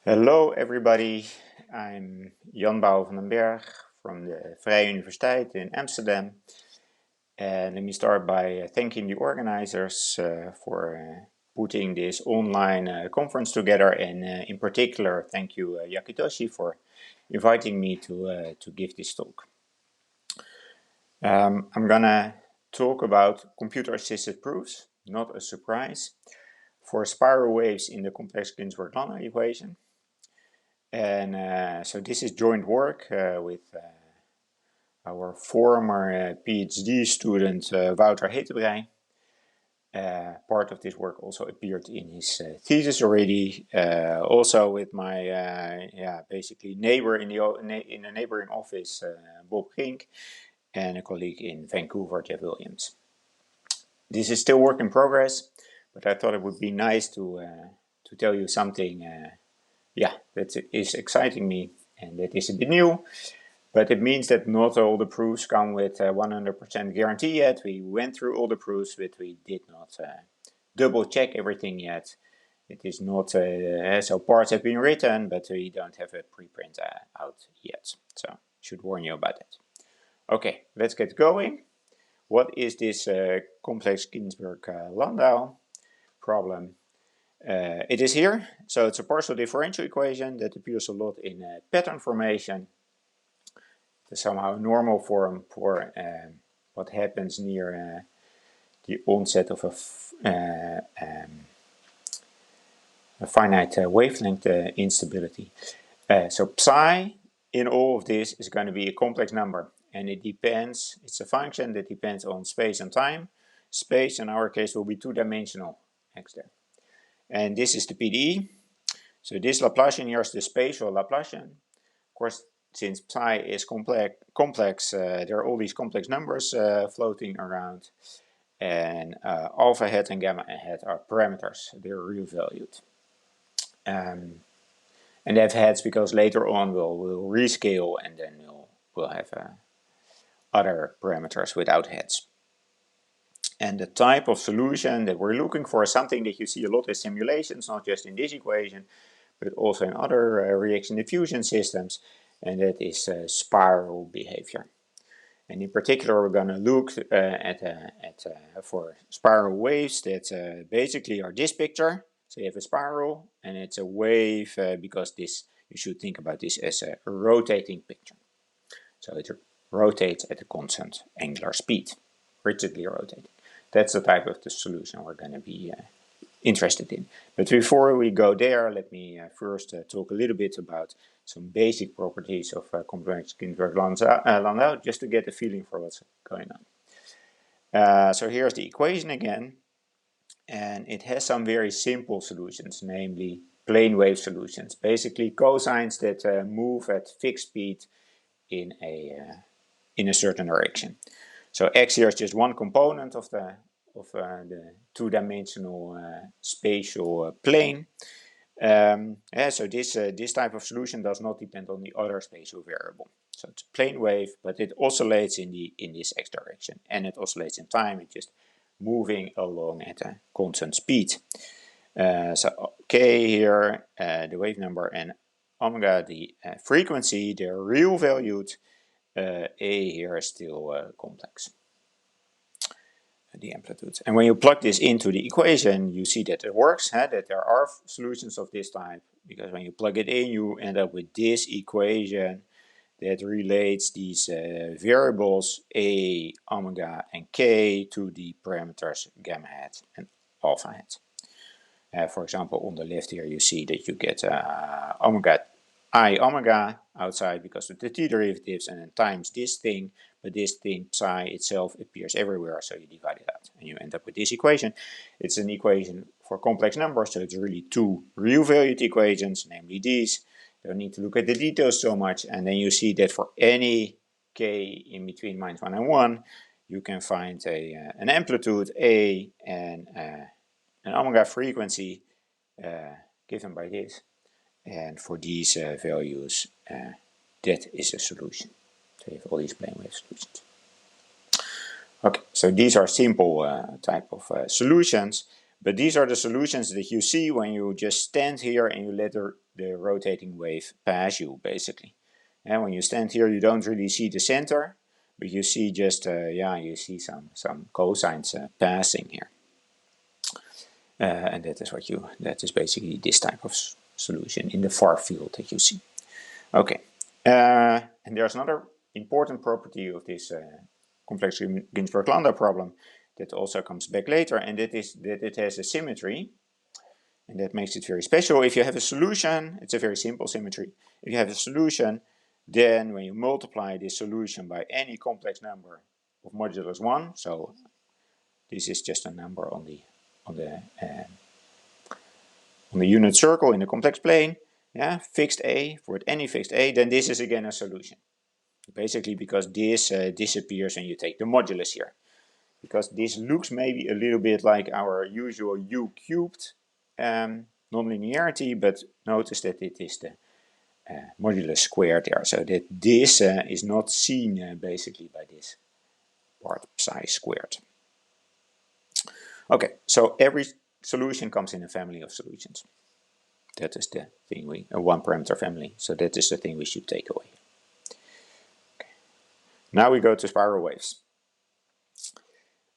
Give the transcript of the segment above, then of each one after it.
Hello everybody, I'm Bouwe van den Berg from the Vrije Universiteit in Amsterdam. And let me start by thanking the organizers for putting this online conference together, and in particular thank you Yakitoshi for inviting me to give this talk. I'm gonna talk about computer-assisted proofs, not a surprise, for spiral waves in the complex Ginzburg-Landau equation. And so this is joint work with our former PhD student Wouter Vrije. Part of this work also appeared in his thesis already. Also with my basically neighbor in the neighboring office, Bouwe, and a colleague in Vancouver, Jeff Williams. This is still work in progress, but I thought it would be nice to tell you something that is exciting me, and that is a bit new, but it means that not all the proofs come with 100% guarantee yet. We went through all the proofs, but we did not double check everything yet. It is not, so parts have been written, but we don't have a preprint out yet. So I should warn you about that. Okay, let's get going. What is this complex Ginzburg-Landau problem? It is here, so it's a partial differential equation that appears a lot in pattern formation. It's somehow a normal form for what happens near the onset of a finite wavelength instability. So psi in all of this is going to be a complex number, and it depends, it's a function that depends on space and time. Space in our case will be two-dimensional x there. And this is the PDE. So this Laplacian here is the spatial Laplacian. Of course, since psi is complex, there are all these complex numbers floating around. And alpha hat and gamma hat are parameters. They're real valued. And they have heads because later on we'll rescale, and then we'll have other parameters without heads. And the type of solution that we're looking for is something that you see a lot in simulations, not just in this equation, but also in other reaction diffusion systems, and that is spiral behavior. And in particular, we're going to look for spiral waves that basically are this picture. So you have a spiral, and it's a wave because this, you should think about this as a rotating picture. So it rotates at a constant angular speed, rigidly rotating. That's the type of the solution we're going to be interested in. But before we go there, let me first talk a little bit about some basic properties of complex Ginzburg-Landau, just to get a feeling for what's going on. So here's the equation again, and it has some very simple solutions, namely plane wave solutions, basically cosines that move at fixed speed in a certain direction. So x here is just one component of the two-dimensional spatial plane. So this type of solution does not depend on the other spatial variable. So it's a plane wave, but it oscillates in this x direction, and it oscillates in time. It's just moving along at a constant speed. So k here, the wave number, and omega, the frequency, they're real valued. A here is still complex, the amplitude. And when you plug this into the equation, you see that it works, that there are solutions of this type, because when you plug it in, you end up with this equation that relates these variables a, omega, and k to the parameters gamma hat and alpha hat. For example, on the left here, you see that you get omega I omega outside because of the t derivatives, and then times this thing, but this thing psi itself appears everywhere, so you divide it out and you end up with this equation. It's an equation for complex numbers, so it's really two real valued equations, namely these. Don't need to look at the details so much, and then you see that for any k in between -1 and 1, you can find an amplitude a and an omega frequency given by this. And for these values, that is a solution. So you have all these plane wave solutions. Okay, so these are simple type of solutions, but these are the solutions that you see when you just stand here and you let the rotating wave pass you, basically. And when you stand here, you don't really see the center, but you see just, you see some cosines passing here. And that is basically this type of solution in the far field that you see. Okay, and there's another important property of this complex Ginzburg-Landau problem that also comes back later, and that is that it has a symmetry, and that makes it very special. If you have a solution, it's a very simple symmetry. If you have a solution, then when you multiply this solution by any complex number of modulus 1, so this is just a number on the unit circle in the complex plane, fixed a, for any fixed a, then this is again a solution. Basically because this disappears when you take the modulus here. Because this looks maybe a little bit like our usual u cubed nonlinearity, but notice that it is the modulus squared there, so that this is not seen basically by this part psi squared. Okay, so every solution comes in a family of solutions. That is the thing a one parameter family, so that is the thing we should take away. Okay. Now we go to spiral waves.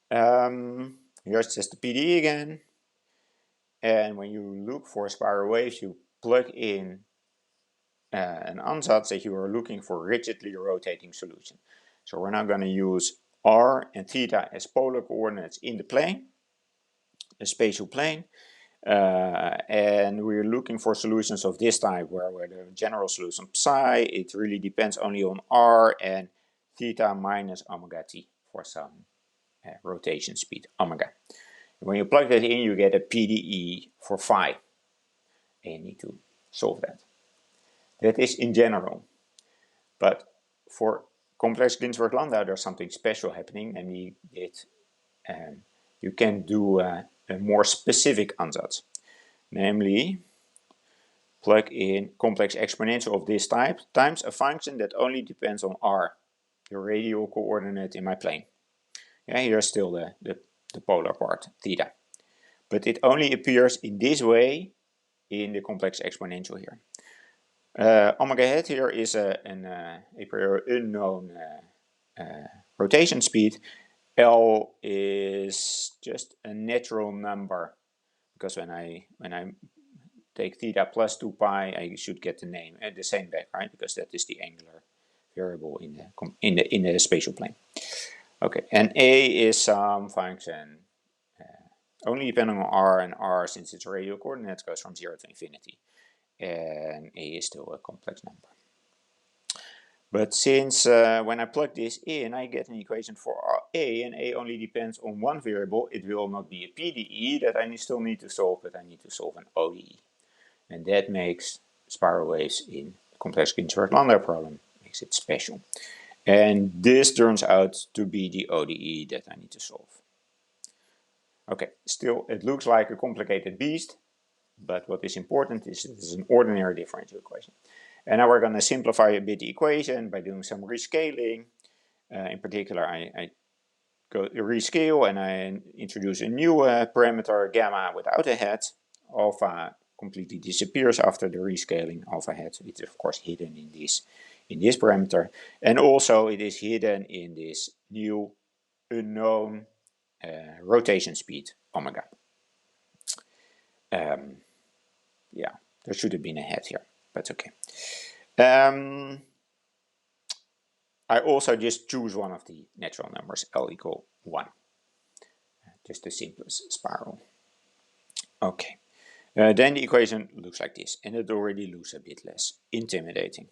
Here's just the PDE again, and when you look for spiral waves, you plug in an ansatz that you are looking for rigidly rotating solution. So we're now going to use r and theta as polar coordinates in the plane, a spatial plane, and we're looking for solutions of this type where the general solution psi, it really depends only on r and theta minus omega t for some rotation speed omega. When you plug that in, you get a PDE for phi, and you need to solve that. That is in general, but for complex Ginzburg-Landau there's something special happening, namely that you can do a more specific ansatz, namely plug in complex exponential of this type times a function that only depends on r, the radial coordinate in my plane. Here's still the polar part, theta. But it only appears in this way in the complex exponential here. Omega hat here is a priori unknown rotation speed. L is just a natural number, because when I take theta plus 2 pi, I should get the name and the same back, right? Because that is the angular variable in the spatial plane. Okay, and a is some function only depending on r, and r, since its radial coordinates, goes from 0 to infinity. And a is still a complex number. But since when I plug this in, I get an equation for a, and a only depends on one variable, it will not be a PDE that I still need to solve, but I need to solve an ODE. And that makes spiral waves in the complex Ginzburg-Landau problem, makes it special. And this turns out to be the ODE that I need to solve. Okay, still it looks like a complicated beast, but what is important is it is an ordinary differential equation. And now we're going to simplify a bit the equation by doing some rescaling. In particular, I go rescale and I introduce a new parameter, gamma, without a hat. Alpha completely disappears after the rescaling. Alpha hat, it is of course hidden in this parameter. And also it is hidden in this new unknown rotation speed, omega. Yeah, there should have been a hat here, but okay. I also just choose one of the natural numbers, L equal 1. Just the simplest spiral. Okay. Then the equation looks like this, and it already looks a bit less intimidating.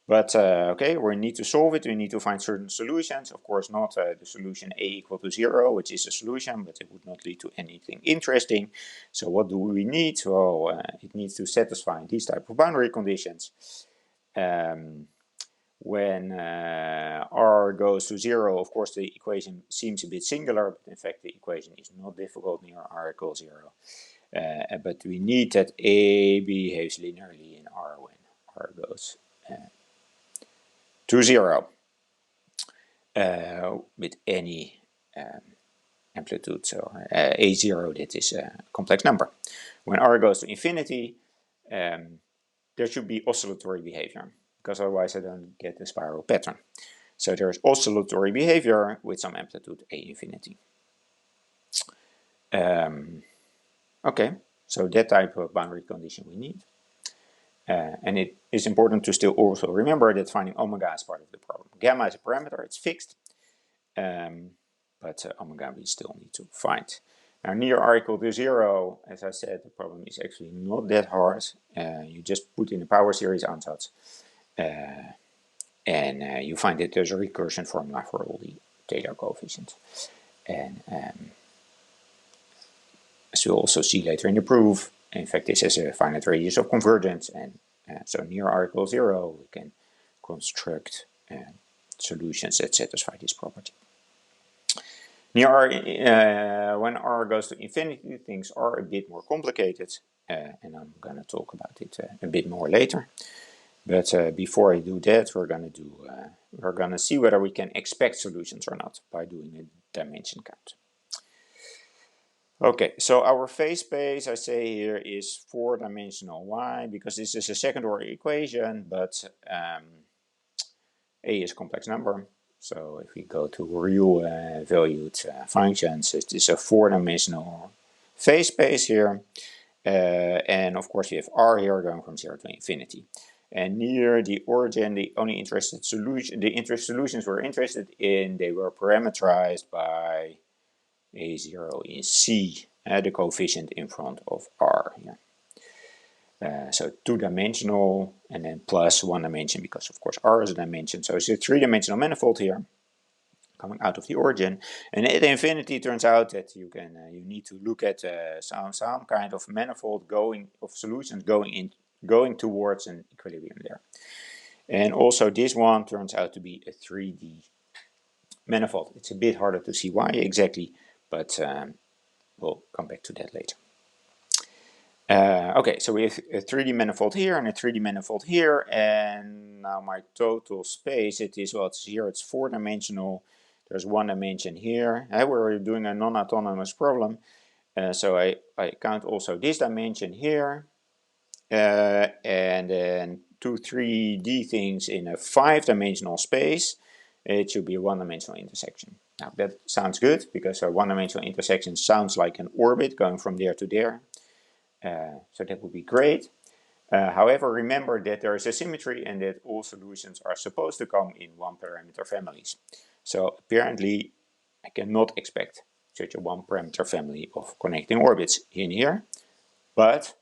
But okay, we need to solve it. We need to find certain solutions. Of course, not the solution a equal to 0, which is a solution, but it would not lead to anything interesting. So what do we need? Well, it needs to satisfy these type of boundary conditions. When r goes to 0, of course, the equation seems a bit singular, but in fact, the equation is not difficult near r equals 0. But we need that a behaves linearly in r when r goes to 0 with any amplitude. So a0, that is a complex number. When r goes to infinity, there should be oscillatory behavior, because otherwise I don't get the spiral pattern. So there's oscillatory behavior with some amplitude a infinity. Okay, so that type of boundary condition we need. And it is important to still also remember that finding omega is part of the problem. Gamma is a parameter, it's fixed, but omega we still need to find. Now near r equal to 0, as I said, the problem is actually not that hard. You just put in the power series Ansatz, and you find that there's a recursion formula for all the Taylor coefficients. And as we'll also see later in the proof, in fact this has a finite radius of convergence, and so near r equals 0 we can construct solutions that satisfy this property. Near r, when r goes to infinity, things are a bit more complicated, and I'm going to talk about it a bit more later. But before I do that, we're going to see whether we can expect solutions or not by doing a dimension count. Okay, so our phase space, I say here, is 4-dimensional. Why? Because this is a second-order equation, but a is a complex number. So if we go to real valued functions, it is a 4-dimensional phase space here. And of course we have r here going from 0 to infinity. And near the origin, the solutions we're interested in, they were parameterized by a0 in C, the coefficient in front of r here. So 2-dimensional and then plus 1 dimension, because of course r is a dimension. So it's a 3-dimensional manifold here coming out of the origin. And at infinity, it turns out that you need to look at some kind of manifold solutions going towards an equilibrium there. And also this one turns out to be a 3D manifold. It's a bit harder to see why exactly, but we'll come back to that later. Okay, so we have a 3D manifold here and a 3D manifold here, and now my total space, it's here, it's 4-dimensional. There's 1 dimension here. We're doing a non-autonomous problem, so I count also this dimension here, and then 2 3D things in a 5-dimensional space. It should be a 1-dimensional intersection. Now that sounds good, because a 1-dimensional intersection sounds like an orbit going from there to there. So that would be great. However, remember that there is a symmetry and that all solutions are supposed to come in 1-parameter families. So apparently I cannot expect such a 1-parameter family of connecting orbits in here, but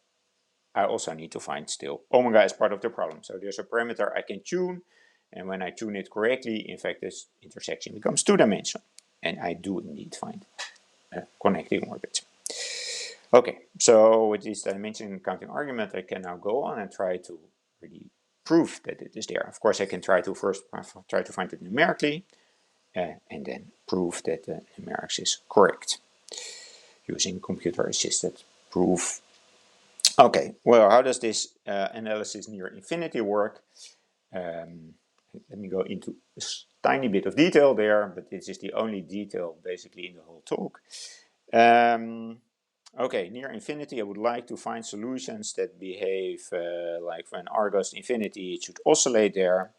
I also need to find still omega as part of the problem. So there's a parameter I can tune, and when I tune it correctly, in fact this intersection becomes 2-dimensional, and I do indeed find connecting orbits. Okay, so with this dimension counting argument, I can now go on and try to really prove that it is there. Of course, I can try to first try to find it numerically, and then prove that the numerics is correct using computer-assisted proof. Okay, well, how does this analysis near infinity work? Let me go into a tiny bit of detail there, but this is the only detail basically in the whole talk. Okay, near infinity, I would like to find solutions that behave like when r goes to infinity, it should oscillate there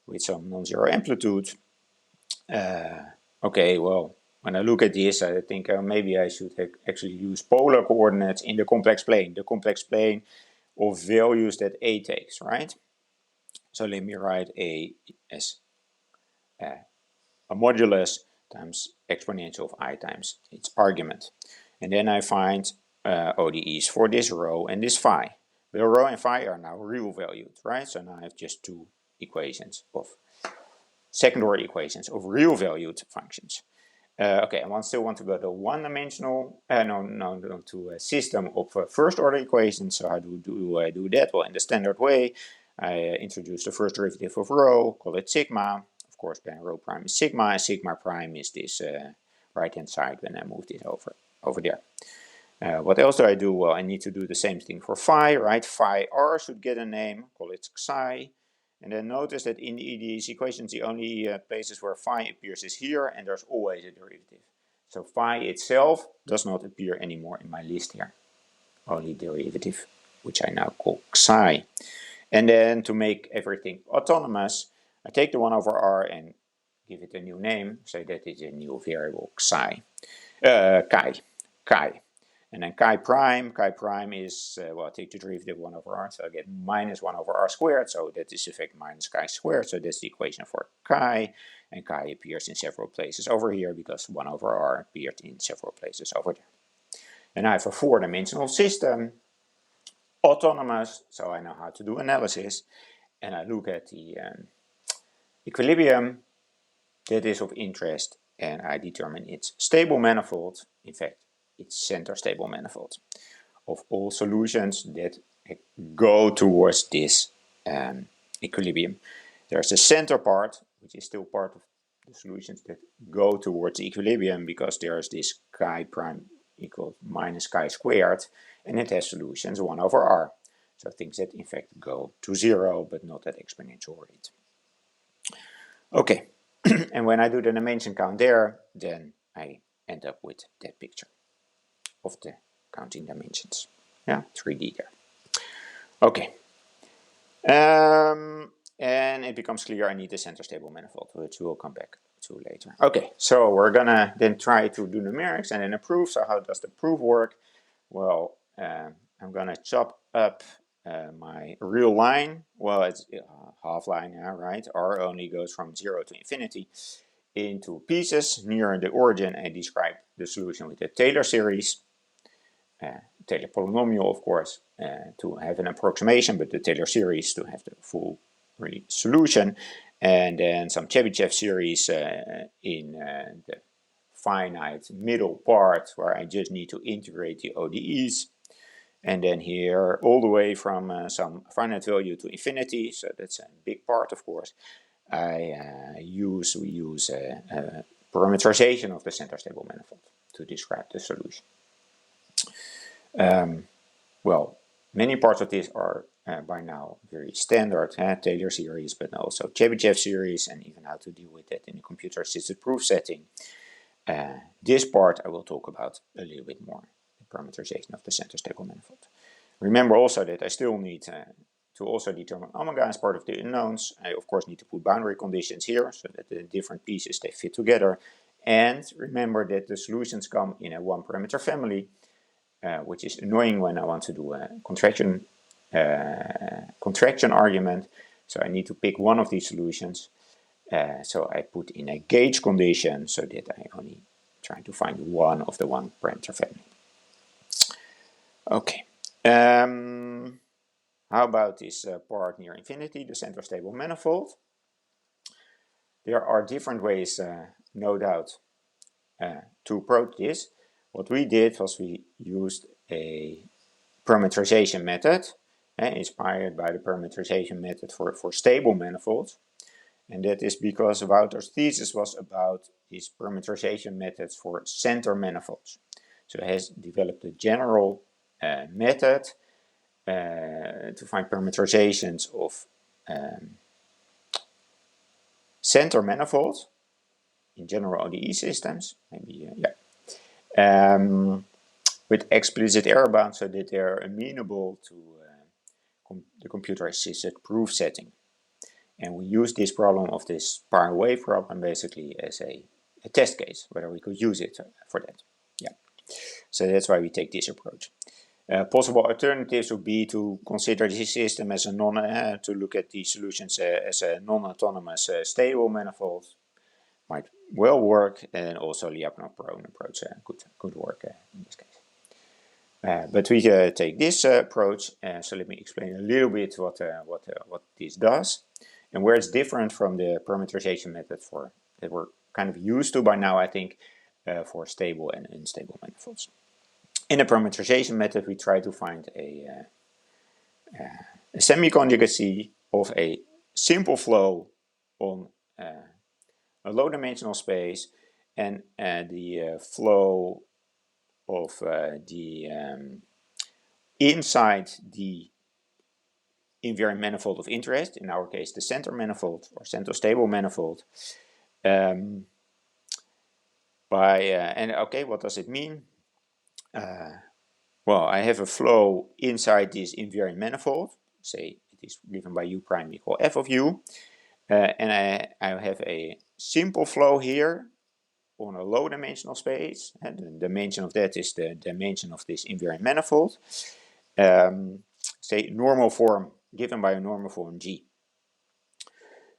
with some non-zero amplitude. Okay, well, when I look at this, I think maybe I should actually use polar coordinates in the complex plane of values that a takes, right? So let me write a as a modulus times exponential of I times its argument. And then I find ODEs for this rho and this phi. The rho and phi are now real valued, right? So now I have just 2 equations of second-order equations of real valued functions. Okay, I still want to go to 1-dimensional, to a system of first-order equations. So how do I do that? Well, in the standard way, I introduce the first derivative of rho, call it sigma. Of course, then rho prime is sigma, and sigma prime is this right-hand side when I move this over there. What else do I do? Well, I need to do the same thing for phi, right? Phi r should get a name, call it psi. And then notice that in these equations, the only places where phi appears is here, and there's always a derivative. So phi itself does not appear anymore in my list here. Only derivative which I now call xi. And then to make everything autonomous, I take the 1 over r and give it a new name, say that it's a new variable chi. And then chi prime is, well, I take the derivative 1 over r, so I get minus 1 over r squared, so that is in fact minus chi squared, so that's the equation for chi, and chi appears in several places over here because 1 over r appeared in several places over there. And I have a 4-dimensional system, autonomous, so I know how to do analysis, and I look at the equilibrium that is of interest, and I determine its stable manifold, in fact, its center stable manifold of all solutions that go towards this equilibrium. There's the center part, which is still part of the solutions that go towards equilibrium because there's this chi prime equals minus chi squared, and it has solutions 1 over r. So things that in fact go to 0, but not at exponential rate. Okay, and when I do the dimension count there, then I end up with that picture of the counting dimensions. Yeah, 3D there. Okay. And it becomes clear I need the center stable manifold, which we'll come back to later. Okay, so we're gonna then try to do numerics and then a proof. So how does the proof work? Well, I'm gonna chop up my real line. Well, it's half line now, right? R only goes from 0 to infinity into pieces near the origin and describe the solution with the Taylor series. Taylor polynomial, of course, to have an approximation, but the Taylor series to have the full solution, and then some Chebyshev series in the finite middle part where I just need to integrate the ODEs, and then here all the way from some finite value to infinity, so that's a big part, of course. We use parameterization of the center stable manifold to describe the solution. Well, many parts of this are by now very standard, Taylor series, but also Chebyshev series, and even how to deal with that in a computer-assisted proof setting. This part I will talk about a little bit more, the parameterization of the center stable manifold. Remember also that I still need to also determine omega as part of the unknowns. I of course need to put boundary conditions here so that the different pieces they fit together. And remember that the solutions come in a 1-parameter family, which is annoying when I want to do a contraction argument. So I need to pick one of these solutions. So I put in a gauge condition so that I only try to find one of the 1-parameter family. Okay. How about this part near infinity, the center stable manifold? There are different ways, no doubt, to approach this. What we did was we used a parameterization method, inspired by the parameterization method for stable manifolds. And that is because Wouter's thesis was about these parameterization methods for center manifolds. So he has developed a general method to find parameterizations of center manifolds in general ODE systems, maybe, with explicit error bounds so that they're amenable to the computer-assisted proof setting. And we use this problem of this power wave problem basically as a test case, whether we could use it for that. Yeah. So that's why we take this approach. Possible alternatives would be to consider this system as a to look at these solutions as a non-autonomous stable manifold. Might well work, and also Lyapunov-Perron approach could work in this case. But we take this approach, so let me explain a little bit what this does and where it's different from the parameterization method that we're kind of used to by now, I think, for stable and unstable manifolds. In the parameterization method, we try to find a semi-conjugacy of a simple flow on a low-dimensional space and the flow of inside the invariant manifold of interest, in our case the center manifold or center stable manifold. And okay, what does it mean? well, I have a flow inside this invariant manifold. Say it is given by u prime equal f of u. And I have a simple flow here on a low dimensional space. And the dimension of that is the dimension of this invariant manifold. Say normal form given by a normal form G.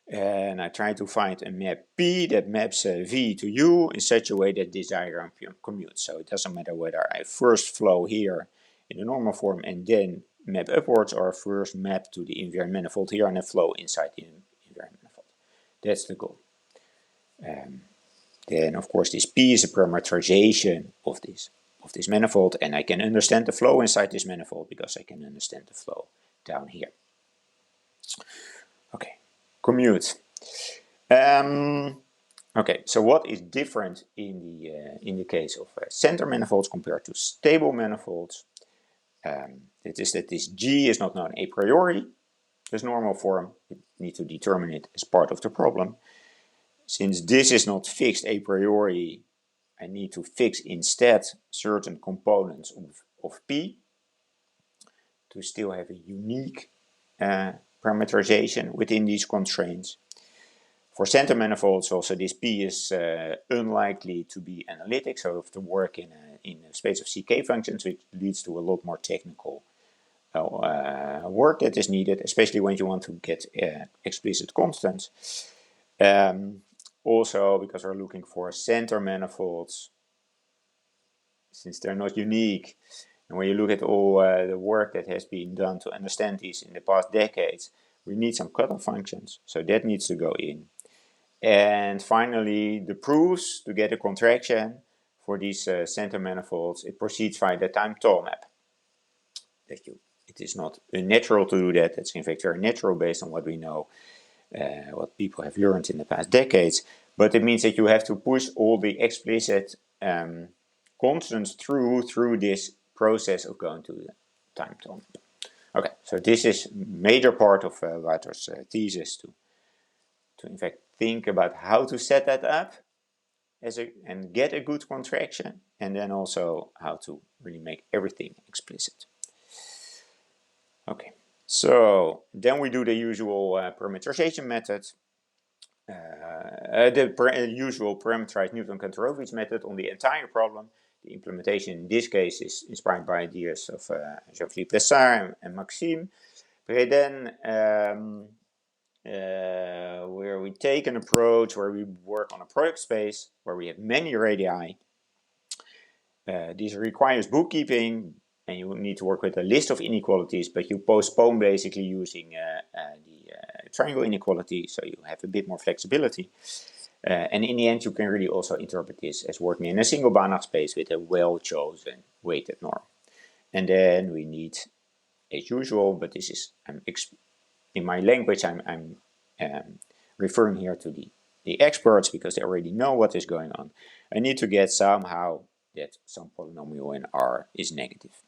And I try to find a map P that maps V to U in such a way that this diagram commutes. So it doesn't matter whether I first flow here in the normal form and then map upwards, or first map to the invariant manifold here and then flow inside the invariant manifold. That's the goal. Then of course this P is a parameterization of this manifold, and I can understand the flow inside this manifold because I can understand the flow down here. Okay, commute. Okay, so what is different in the case of center manifolds compared to stable manifolds? It is that this G is not known a priori, this normal form. You need to determine it as part of the problem. Since this is not fixed a priori, I need to fix instead certain components of P to still have a unique parameterization within these constraints. For center manifolds also this P is unlikely to be analytic, so you have to work in a space of CK functions, which leads to a lot more technical work that is needed, especially when you want to get explicit constants. Also, because we're looking for center manifolds, since they're not unique, and when you look at all the work that has been done to understand these in the past decades, we need some cutoff functions, so that needs to go in. And finally, the proofs to get a contraction for these center manifolds, it proceeds via the time-tau map. It is not unnatural to do that. It's in fact very natural based on what we know, what people have learned in the past decades. But it means that you have to push all the explicit constants through this process of going to the time-tau map. Okay, so this is major part of Wouter's thesis to in fact think about how to set that up and get a good contraction, and then also how to really make everything explicit. Okay, so then we do the usual parameterization method, the usual parameterized Newton-Kantorovich method on the entire problem. The implementation in this case is inspired by ideas of Jean-Philippe Lessard and Maxime. But then where we take an approach where we work on a product space where we have many radii. This requires bookkeeping, and you need to work with a list of inequalities, but you postpone basically using the triangle inequality, so you have a bit more flexibility. And in the end, you can really also interpret this as working in a single Banach space with a well-chosen weighted norm. And then we need, as usual, but this is in my language, I'm referring here to the experts because they already know what is going on. I need to get somehow that some polynomial in R is negative.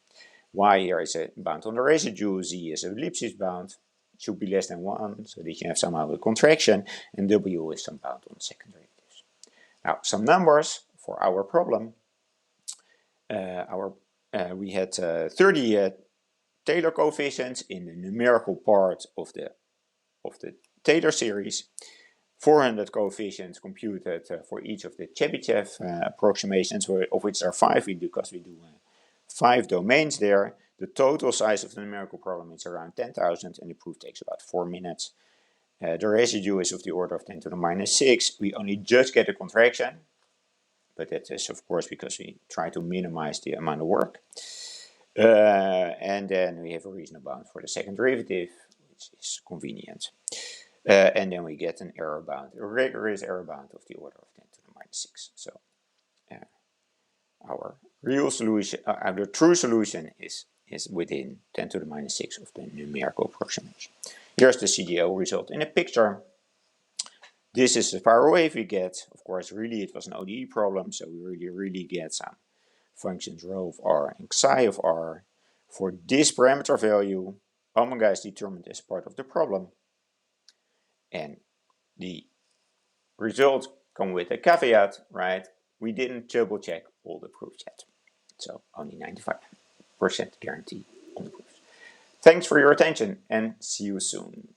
Y here is a bound on the residue, Z is a Lipschitz bound, it should be less than 1, so that you have somehow a contraction, and W is some bound on the second derivatives. Now, some numbers for our problem. We had 30 Taylor coefficients in the numerical part of the Taylor series, 400 coefficients computed for each of the Chebyshev approximations, of which there are 5 because we do 5 domains there. The total size of the numerical problem is around 10,000 and the proof takes about 4 minutes. The residue is of the order of 10 to the minus 6. We only just get a contraction, but that is of course because we try to minimize the amount of work. And then we have a reasonable bound for the second derivative, which is convenient. And then we get an error bound, a rigorous error bound of the order of 10 to the minus 6. So our real solution, the true solution is within 10 to the minus 6 of the numerical approximation. Here's the CDO result in a picture. This is the power wave we get. Of course, really it was an ODE problem, so we really get some functions rho of R and psi of R. For this parameter value, omega is determined as part of the problem. And the results come with a caveat, right? We didn't double check all the proofs yet. So only 95. 100% guarantee on the proofs. Thanks for your attention and see you soon.